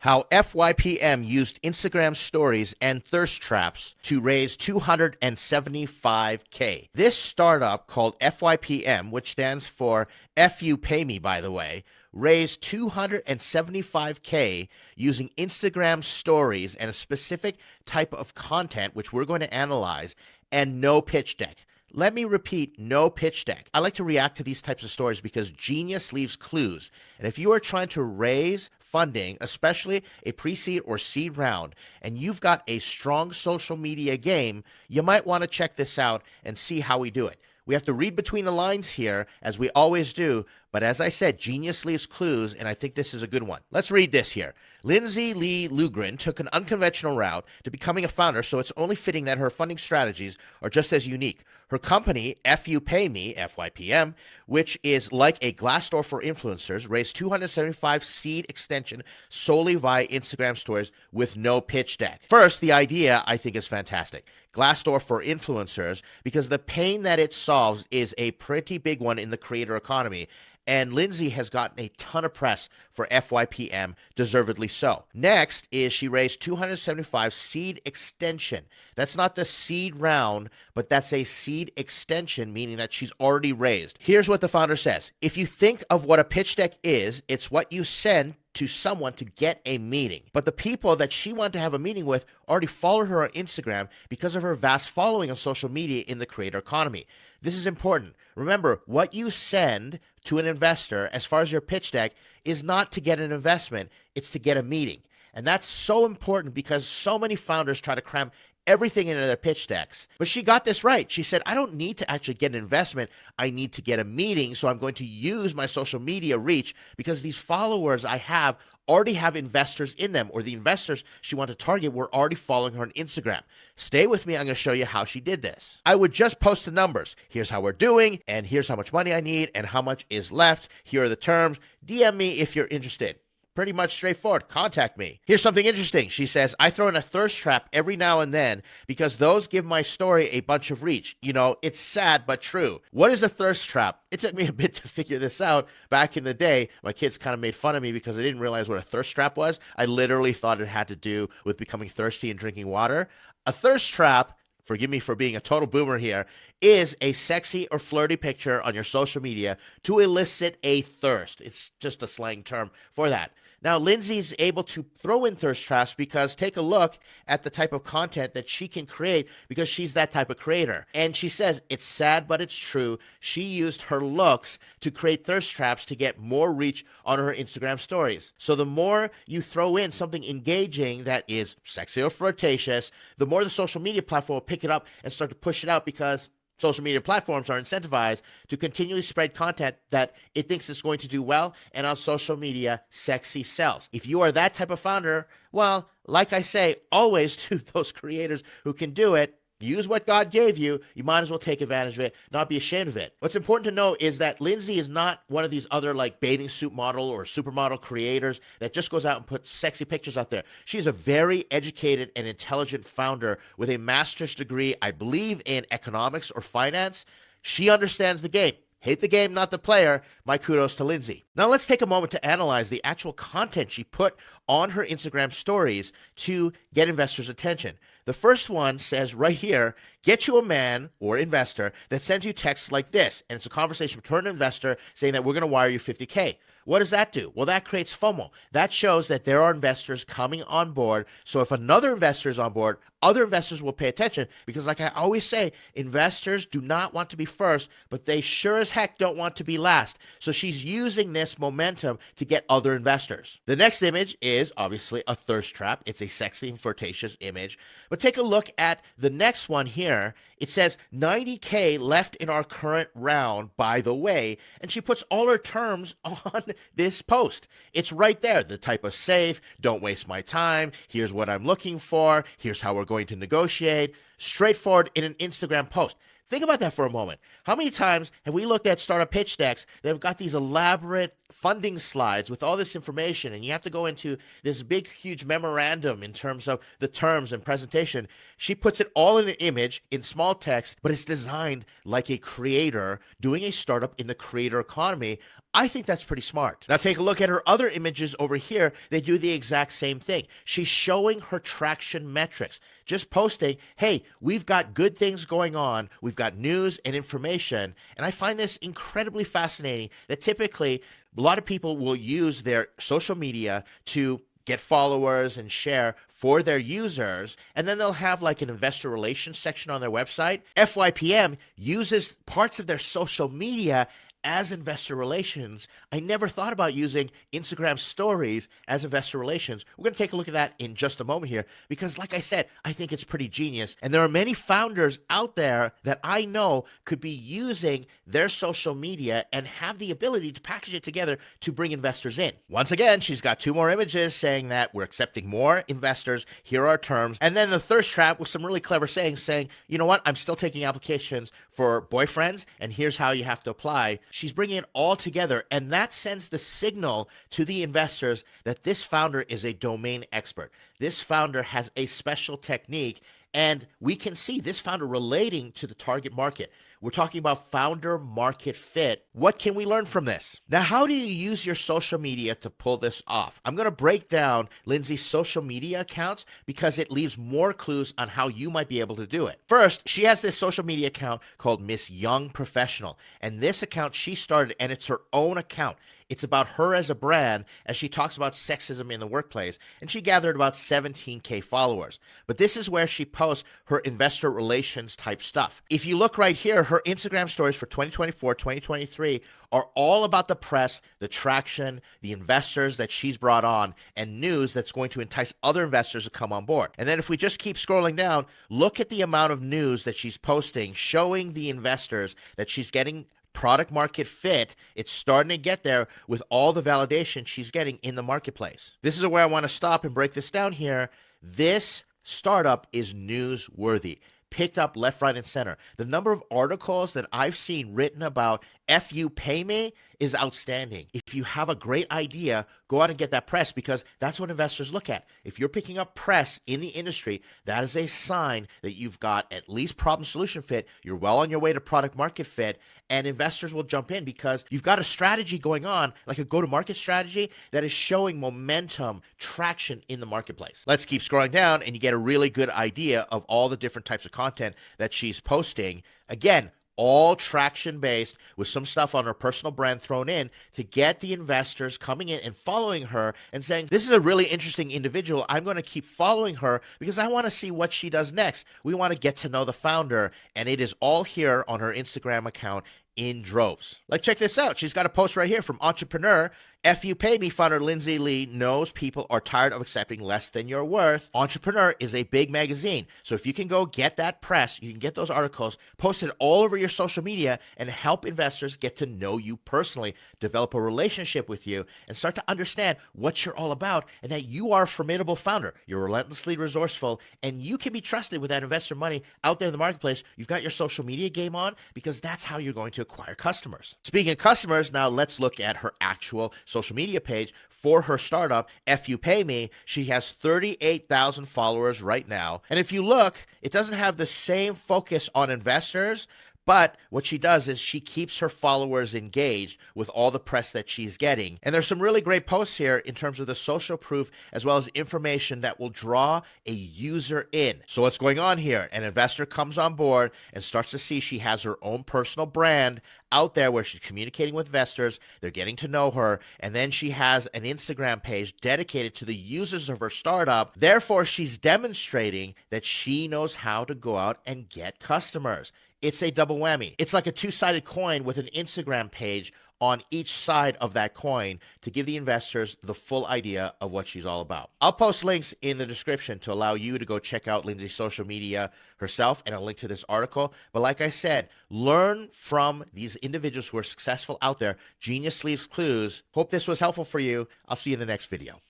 How FYPM used Instagram stories and thirst traps to raise 275K. This startup called FYPM, which stands for FYPM, by the way, raised 275K using Instagram stories and a specific type of content, which we're going to analyze, and no pitch deck. Let me repeat, no pitch deck. I like to react to these types of stories because genius leaves clues. And if you are trying to raise funding, especially a pre-seed or seed round, and you've got a strong social media game, you might want to check this out and see how we do it. We have to read between the lines here, as we always do, but as I said, genius leaves clues, and I think this is a good one. Let's read this here. Lindsay Lee Lugren took an unconventional route to becoming a founder, so it's only fitting that her funding strategies are just as unique. Her company, FYPM, FYPM, which is like a Glassdoor for influencers, raised 275 seed extension solely via Instagram stories with no pitch deck. First, the idea I think is fantastic. Glassdoor for influencers, because the pain that it solves is a pretty big one in the creator economy. And Lindsay has gotten a ton of press for FYPM, deservedly so. Next is she raised 275 seed extension. That's not the seed round, but that's a seed extension, meaning that she's already raised. Here's what the founder says. If you think of what a pitch deck is, it's what you send to someone to get a meeting. But the people that she wanted to have a meeting with already followed her on Instagram because of her vast following on social media in the creator economy. This is important. Remember, what you send to an investor as far as your pitch deck is not to get an investment, it's to get a meeting. And that's so important because so many founders try to cram everything into their pitch decks. But she got this right. She said, I don't need to actually get an investment. I need to get a meeting. So I'm going to use my social media reach because these followers I have already have investors in them, or the investors she wanted to target were already following her on Instagram. Stay with me. I'm going to show you how she did this. I would just post the numbers. Here's how we're doing, and here's how much money I need, and how much is left. Here are the terms. DM me if you're interested. Pretty much straightforward. Contact me. Here's something interesting. She says, I throw in a thirst trap every now and then because those give my story a bunch of reach. You know, it's sad but true. What is a thirst trap? It took me a bit to figure this out. Back in the day, my kids kind of made fun of me because I didn't realize what a thirst trap was. I literally thought it had to do with becoming thirsty and drinking water. A thirst trap, forgive me for being a total boomer here, is a sexy or flirty picture on your social media to elicit a thirst. It's just a slang term for that. Now, Lindsay's able to throw in thirst traps because take a look at the type of content that she can create because she's that type of creator. And she says, it's sad, but it's true. She used her looks to create thirst traps to get more reach on her Instagram stories. So the more you throw in something engaging that is sexy or flirtatious, the more the social media platform will pick it up and start to push it out because social media platforms are incentivized to continually spread content that it thinks is going to do well, and on social media, sexy sells. If you are that type of founder, well, like I say, always to those creators who can do it, use what God gave you. You might as well take advantage of it, not be ashamed of it. What's important to know is that Lindsay is not one of these other like bathing suit model or supermodel creators that just goes out and puts sexy pictures out there. She's a very educated and intelligent founder with a master's degree, I believe, in economics or finance. She understands the game. Hate the game, not the player. My kudos to Lindsay. Now let's take a moment to analyze the actual content she put on her Instagram stories to get investors' attention. The first one says right here, get you a man or investor that sends you texts like this. And it's a conversation between an investor saying that we're going to wire you 50K. What does that do? Well, that creates FOMO. That shows that there are investors coming on board. So if another investor is on board, other investors will pay attention because like I always say, investors do not want to be first, but they sure as heck don't want to be last. So she's using this momentum to get other investors. The next image is obviously a thirst trap. It's a sexy and flirtatious image. But take a look at the next one here. It says 90K left in our current round, by the way, and she puts all her terms on this post. It's right there. The type of safe, don't waste my time, here's what I'm looking for, here's how we're going to negotiate. Straightforward in an Instagram post. Think about that for a moment. How many times have we looked at startup pitch decks that have got these elaborate funding slides with all this information, and you have to go into this big, huge memorandum in terms of the terms and presentation? She puts it all in an image in small text, but it's designed like a creator doing a startup in the creator economy. I think that's pretty smart. Now take a look at her other images over here. They do the exact same thing. She's showing her traction metrics, just posting, hey, we've got good things going on. We've got news and information. And I find this incredibly fascinating that typically a lot of people will use their social media to get followers and share for their users, and then they'll have like an investor relations section on their website. FYPM uses parts of their social media as investor relations. I never thought about using Instagram stories as investor relations. We're going to take a look at that in just a moment here because, like I said, I think it's pretty genius. And there are many founders out there that I know could be using their social media and have the ability to package it together to bring investors in. Once again, she's got two more images saying that we're accepting more investors. Here are our terms. And then the thirst trap with some really clever sayings saying, you know what, I'm still taking applications for boyfriends, and here's how you have to apply. She's bringing it all together, and that sends the signal to the investors that this founder is a domain expert. This founder has a special technique, and we can see this founder relating to the target market. We're talking about founder market fit. What can we learn from this? Now, how do you use your social media to pull this off? I'm going to break down Lindsay's social media accounts because it leaves more clues on how you might be able to do it. First, she has this social media account called Miss Young Professional. And this account she started, and it's her own account. It's about her as a brand as she talks about sexism in the workplace, and she gathered about 17K followers. But this is where she posts her investor relations type stuff. If you look right here, her Instagram stories for 2024, 2023 are all about the press, the traction, the investors that she's brought on, and news that's going to entice other investors to come on board. And then if we just keep scrolling down, look at the amount of news that she's posting showing the investors that she's getting product market fit. It's starting to get there with all the validation she's getting in the marketplace. This is where I want to stop and break this down here. This startup is newsworthy, picked up left, right, and center. The number of articles that I've seen written about FYPM is outstanding. If you have a great idea, go out and get that press because that's what investors look at. If you're picking up press in the industry, that is a sign that you've got at least problem solution fit. You're well on your way to product market fit, and investors will jump in because you've got a strategy going on, like a go-to-market strategy that is showing momentum, traction in the marketplace. Let's keep scrolling down and you get a really good idea of all the different types of content that she's posting. Again, all traction based with some stuff on her personal brand thrown in to get the investors coming in and following her and saying, this is a really interesting individual. I'm going to keep following her because I want to see what she does next. We want to get to know the founder. And it is all here on her Instagram account in droves. Like, check this out. She's got a post right here from Entrepreneur. FYPM founder Lindsay Lee knows people are tired of accepting less than your worth. Entrepreneur is a big magazine. So if you can go get that press, you can get those articles, post it all over your social media and help investors get to know you personally, develop a relationship with you, and start to understand what you're all about and that you are a formidable founder. You're relentlessly resourceful and you can be trusted with that investor money out there in the marketplace. You've got your social media game on because that's how you're going to acquire customers. Speaking of customers, now let's look at her actual social media page for her startup, FYPM. She has 38,000 followers right now. And if you look, it doesn't have the same focus on investors, but what she does is she keeps her followers engaged with all the press that she's getting. And there's some really great posts here in terms of the social proof as well as information that will draw a user in. So what's going on here? An investor comes on board and starts to see she has her own personal brand out there where she's communicating with investors. They're getting to know her. And then she has an Instagram page dedicated to the users of her startup. Therefore, she's demonstrating that she knows how to go out and get customers. It's a double whammy. It's like a two-sided coin with an Instagram page on each side of that coin to give the investors the full idea of what she's all about. I'll post links in the description to allow you to go check out Lindsay's social media herself and a link to this article. But like I said, learn from these individuals who are successful out there. Genius leaves clues. Hope this was helpful for you. I'll see you in the next video.